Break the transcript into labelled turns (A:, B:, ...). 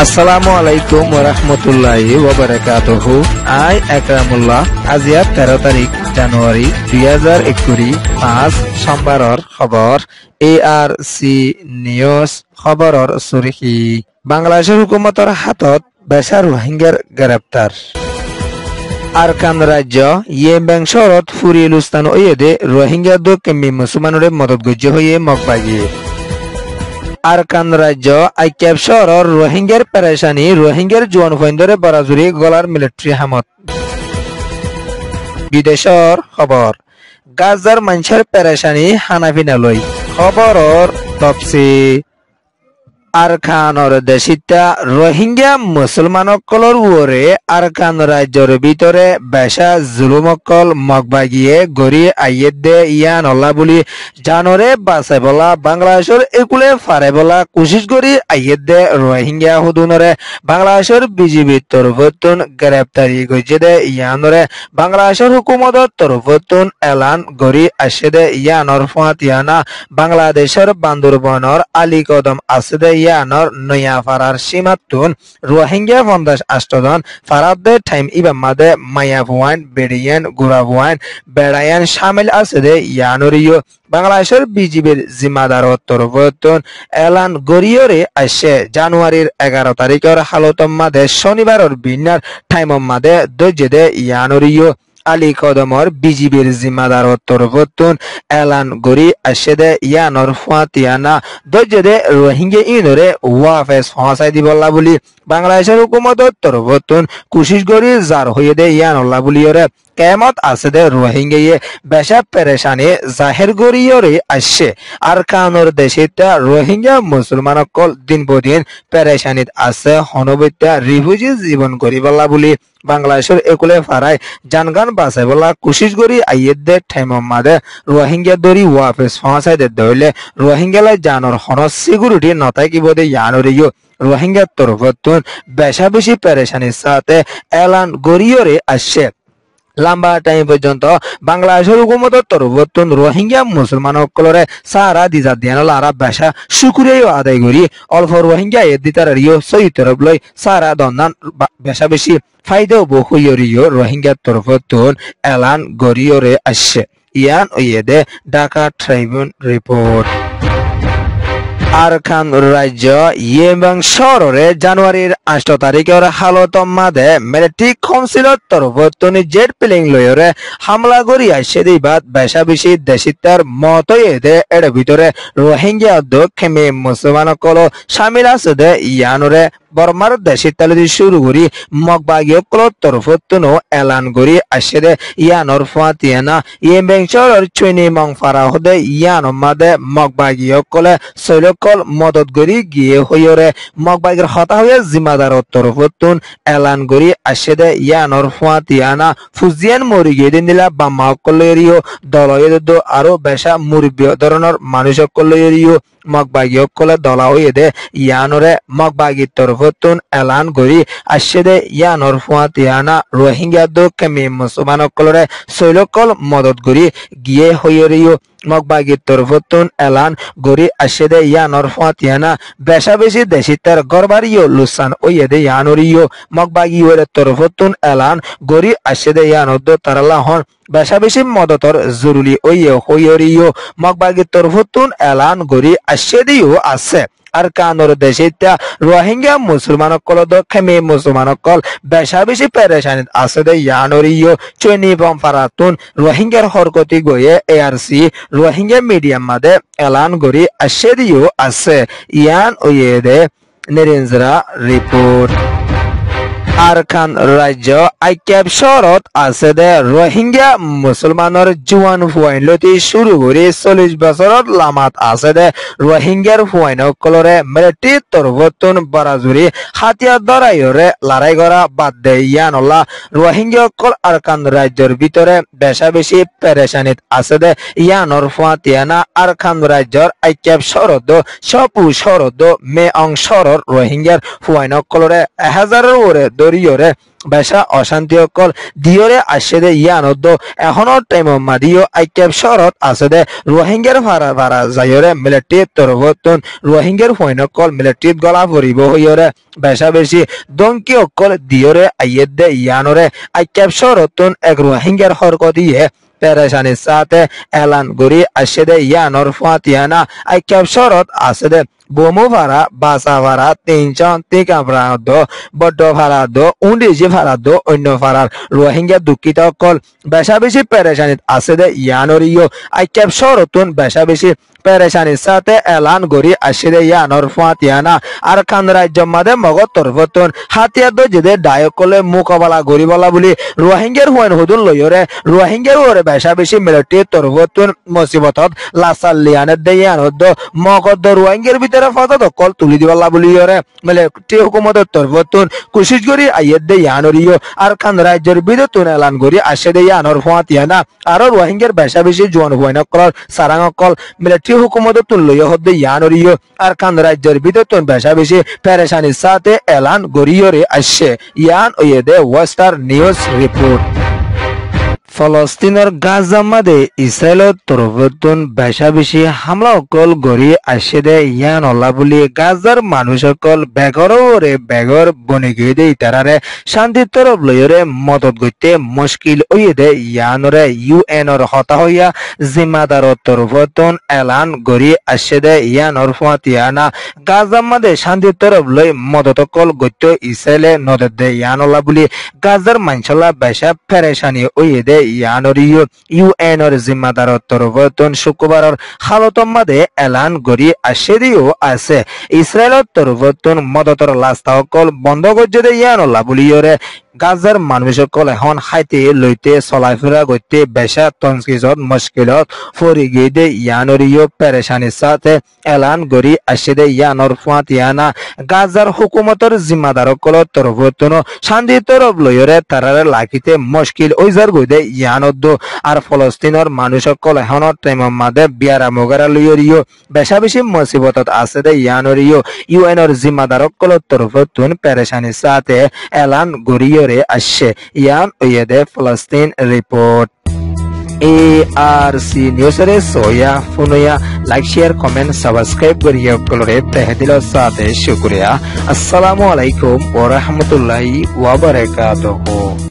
A: আসসালামু আলাইকুম ওয়া রাহমাতুল্লাহি ওয়া বারাকাতুহু। আই আকরামুল্লাহ। আজিয়া 13 তারিখ জানুয়ারি 2021 5 সোমবাৰৰ খবৰ। ARC নিউজ খবৰৰ সুৰিখি। বাংলাদেশৰ হুকুমতৰ হাতত বেছা ৰোহিংগাৰ গ্ৰেপ্তাৰ। আৰকান ৰাজ্য ইয়েমেন চহৰত ফুৰি লুস্তান ওয়েদে ৰোহিংগা দক্ষিণ মুছলমানৰে মদত গজ্য হয়ে মগবাগি। আরকান রাজ্য আইক্যাব শহরের রোহিঙ্গার পেরেশানি রোহিঙ্গার জোয়ান ফৈন্দরে বরাজুরি গলার মিলিটারি হামত। বিদেশর খবর। গাজার মানুষের পেরেশানি হানাফিনা লই খবরর তফসিল। আরকানর দেশিতা রোহিঙ্গা মুসলমানসকলৰ ওরে আরকান রাজ্যর ভিতরে বেশা জুলুমকল মগবাগিয়ে গড়ি আইয়ে দে ইয়ান অল্লা বুলি জানরে বাঁচে বলা বাংলাদেশের একুলে ফারে বলা কোশিশ করি আইয়ে দে রোহিঙ্গা হুদুনরে বাংলাদেশের বিজিবি তরফতুন গ্রেপ্তারি গজে দে ইয়ানরে বাংলাদেশের হুকুমতর তরফতুন এলান গড়ি আসে দে ইয়ানর ফাতিয়ানা বাংলাদেশের বান্দরবনের আলী কদম আছে দে ইয়ানর নয়া ফারার সীমাতুন রোহিঙ্গা 58 জন ফারাদে টাইম ইবামাদে মায়া ভুয়ান বেড়িয়ান গুড়া ভুয়ান বেড়ায়ান শামিল আছে দে ইয়ানরিও বাংলাদেশের বিজিবির জিম্মাদারর তরফতুন এলান গড়িয়রে আসে জানুয়ারির 11 তারিখের হালতম মাদে শনিবারের বিনার টাইমম মাদে দজে দে ইয়ানরিও আলী কদমর বিজিবির জিম্মাদারর তরফতুন এলান গড়ি আসে দে ইয়ানর ফাতিয়ানা দজে দে রোহিঙ্গা ইনরে ওয়াফেস ফাঁসাই দিবল্লা বলি বাংলাদেশের হুকুমতর তরফতুন কোশিশ করি জার হয়ে দে ইয়ানল্লা বলিয়রে কেমত আছে দে রোহিঙ্গা বেশা পেরেশানি জাহের গড়িয়রে আসে আরকানর দেশিতা রোহিঙ্গা মুসলমানসকল দিন বদিন পেরেশানিত আছে হনবত্যা রিফিউজি জীবন গড়িবল্লা বলি বাংলাদেশের একুলে ফারায় জানগান বাঁচাই বলা কোশিশ করি আইয়ে দে ঠাইমম মাদে রোহিঙ্গা দরি ওয়াফেস ফাঁসাই দে দইলে রোহিঙ্গালাই জানর হন সিকিউরিটি নথাকিব দে ইয়ানরিও রোহিঙ্গার তরফতুন বেশা বেশি পেরেশানির সাথে এলান গড়িয়রে আসছে লম্বা টাইম পর্যন্ত বাংলাদেশের হুকুমতর তরফতুন রোহিঙ্গা মুসলমানসকলরে সারা দিজা দিয়ানলা আরা বেশা শুকুরিয়াও আদায় করি অল্প রোহিঙ্গা দিতারিও সই তরফ লই সারা দন্দান বেশা বেশি ফায়দাও বহুরিও রোহিঙ্গার তরফতুন এলান গড়িয়রে আসছে ইয়ান ওয়েদে ঢাকা ট্রাইবিউন রিপোর্ট। আরকান রাজ্য ইয়েমেন শহরে জানুয়ারির 8 তারিখের হালতম মাদে মিলিটারি কাউন্সিলর তরফতুন জেট প্লেন লয়রে হামলা করি আসে দিবাদ বেশা বেশি দেশিতার মত এদে এর ভিতরে রোহিঙ্গা দক্ষিণ মুসলমানসকল শামিল আছে দে ইয়ানরে বর্মার দেশিতালি শুরু করি মগবাগীয়সকলৰ তরফতুন এলান করি আসে দে ইয়ানর ফাতিয়ানা ইয়েমেন শহরের চুইনি মং ফারা হদে ইয়ান মাদে মগবাগীয়সকলে সৈলকল মদত করি গিয়ে হইরে মগবাগীর হতা হয়ে জিম্মাদারর তরফতুন এলান করি আসে দে ইয়ানর ফাতিয়ানা ফুজিয়ান মরি গিয়ে দিন দিলা বাম্মাসকলেরিও দলয়েদ আরো বেশা মুরব্বী ধরনের মানুষসকলেরিও মগবাগীয়সকলে দলা হয়ে দে ইয়ানরে মগবাগীর তরফতুন এলান করি আসে দে ইয়ানর ফাতিয়ানা রোহিঙ্গা দক্ষিণ মুসলমানসকলরে সৈলকল মদত করি গিয়ে হইরিও মগবাগীর তরফতুন এলান গড়ি আসে দে ইয়ানর ফাতিয়ানা বেশা বেশি দেশিতার গরবারিও লুসান ওয়ে দে ইয়ানরিও মগবাগীর তরফতুন এলান গড়ি আসে দে ইয়ানদ তারালা হন বেশা বেশি মদতর জরুরি ওয়ে হইরিও মগবাগীর তরফতুন এলান গড়ি আসে দিও আছে আরকানর দেশিতা রোহিঙ্গা মুসলমানসকল দক্ষিণ মুসলমানসকল বেশা বেশি পেরেশানিত আছে দে ইয়ানরিও চৈনি বম ফারাতুন রোহিঙ্গার হরকতি গয়ে ARC রোহিঙ্গা মিডিয়াম মাদে এলান গড়ি আসে দিও আছে ইয়ান ওয়েদে নিরঞ্জরা রিপোর্ট। আরকান রাজ্য আইক্যাব শহরত আছে দে রোহিঙ্গা মুসলমানের জুয়ান ফুয়াইনলতি শুরু করে 40 বছরত লামাত আছে দে রোহিঙ্গার ফুয়াইনসকলরে মিলিটারি তরফতুন বরাজুরি হাতিয়ার ধরাইরে লড়াই করা বাদ দে ইয়ানল্লা রোহিঙ্গাসকল আরকান রাজ্যের ভিতরে বেশা বেশি পেরেশানিত আছে দে ইয়ানর ফাতিয়ানা আরকান রাজ্যর আইক্যাব শহরত সপু শহরত মে অং শহর রোহিঙ্গার ফুয়াইনসকলরে 1000-এর ওরে দরিয়রে বেশা অশান্তি অকল দিয়রে আসে দে ইয়ানদ এখনো টাইম মাদিও আইকেব শহরত আছে দে রোহিঙ্গার ভাড়া যাইরে মিলিটারি তরবতন রোহিঙ্গার ফৈনকল মিলিটারিত গলা পরিব হইরে বেশা বেশি দঙ্কি অকল দিয়রে আইয়েদ দে ইয়ানরে আইকেব শহরতন এক রোহিঙ্গার হরক দিয়ে পেরেশানির সাথে এলান করি আসে দে ইয়ানর ফাতিয়ানা আইকেব শহরত আছে দে বোমো ভাড়া বাসা ভাড়া 300 টিকা ভাড়া বড্ড ভাড়া উন্ডিজি ভাড়া অন্য ভাড়ার রোহিঙ্গা দুঃখিত অকল বেশা বেশি পেরেশানিত আছে দে ইয়ানরিও আইকেব শহরতুন বেশা বেশি পেরেশানির সাথে এলান করি আসে দে ইয়ানর ফাতিয়ানা আর খান রাজ্য মাদে মগত তরফতুন হাতিয়ার যেদে ডায়কলে মোকাবেলা করিবলা বলি রোহিঙ্গার হুয়েন হুদুন লইরে রোহিঙ্গার ওরে বেশা বেশি মিলিটারি তরফতুন মুসিবতত লাসাল লিয়ানের দে ইয়ানদ মগত রোহিঙ্গার ভিতরে ফতত কল তুলি দিবলা বলিরে মিলিটারি হুকুমতের তরফতুন কুশিশ করি আইয়ের দে ইয়ানরিও আর খান রাজ্যের বিদতুন এলান করি আসে দে ইয়ানর ফাতিয়ানা আর রোহিঙ্গার বেশা বেশি জোয়ান হুয়েন কল সারাং কল মিলিটারি হুকুমতের তুন লইয়া হদ্দে ইয়ানরিও আর খান রাজ্যের বিদতুন বেশা বেশি পেরেশানির সাথে এলান গরিয়রে আসছে ইয়ান ওয়েদে ওয়েস্টার্ন নিউজ রিপোর্ট ফলস্তিনের গাজা মাদে ইসরায়েলের তরফতুন বেশা বেশি হামলা অকল গড়ি আসে দে ইয়ান অল্লা বলি গাজার মানুষ অকল বেগর ওরে বেগর বনে গিয়ে দে ইতারারে শান্তির তরফ লইরে মদত গইতে মুশকিল ওয়ে দে ইয়ানরে ইউএনর হতা হইয়া জিম্মাদারর তরফতুন এলান গড়ি আসে দে ইয়ানর ফাতিয়ানা গাজা মাদে শান্তির তরফ লই মদত অকল গইতে ইসরায়েলে নদত দে ইয়ান অল্লা বলি গাজার মানসলা বেশা পেরেশানি ওয়ে দে ইয়ানরিও ইউএনর জিম্মাদারর তরফতুন শুক্রবারর হালতর মাদে এলান গড়ি আসে দিও আছে ইসরায়েলের তরফতুন মদতর লাস্তা অকল বন্ধ করছে দে ইয়ানল্লা বলিয়রে গাজার মানুষ সকল এখন খাইতে লইতে চলাফেরা করতে বেশা তনস্কিজত মুশকিলত ফরি গিয়ে দে ইয়ানরিও পেরেশানির সাথে এলান গড়ি আসে দে ইয়ানর ফাতিয়ানা গাজার হুকুমতর জিম্মাদার সকলের তরফতুন শান্তি তরফ লইরে তারারে লাগিতে মুশকিল ওইজার গই দে ইয়ানদ আর ফলস্তিনের মানুষ সকল এখন টাইম মাদে বিয়ারা মগারা লইরিও বেশা বেশি মুসিবতত আছে দে ইয়ানরিও ইউএনর জিম্মাদার সকলের তরফতুন পেরেশানির সাথে এলান গড়ি আসছে ইয়ান ওয়েদে ফলস্তিন রিপোর্ট ARC নিউজরে সোয়া ফুনয়া লাইক শেয়ার কমেন্ট সাবস্ক্রাইব করিয়া কলরে তেহদিল সাথে শুকরিয়া আসসালামু আলাইকুম ওয়া রাহমাতুল্লাহি ওয়া বারাকাতুহু।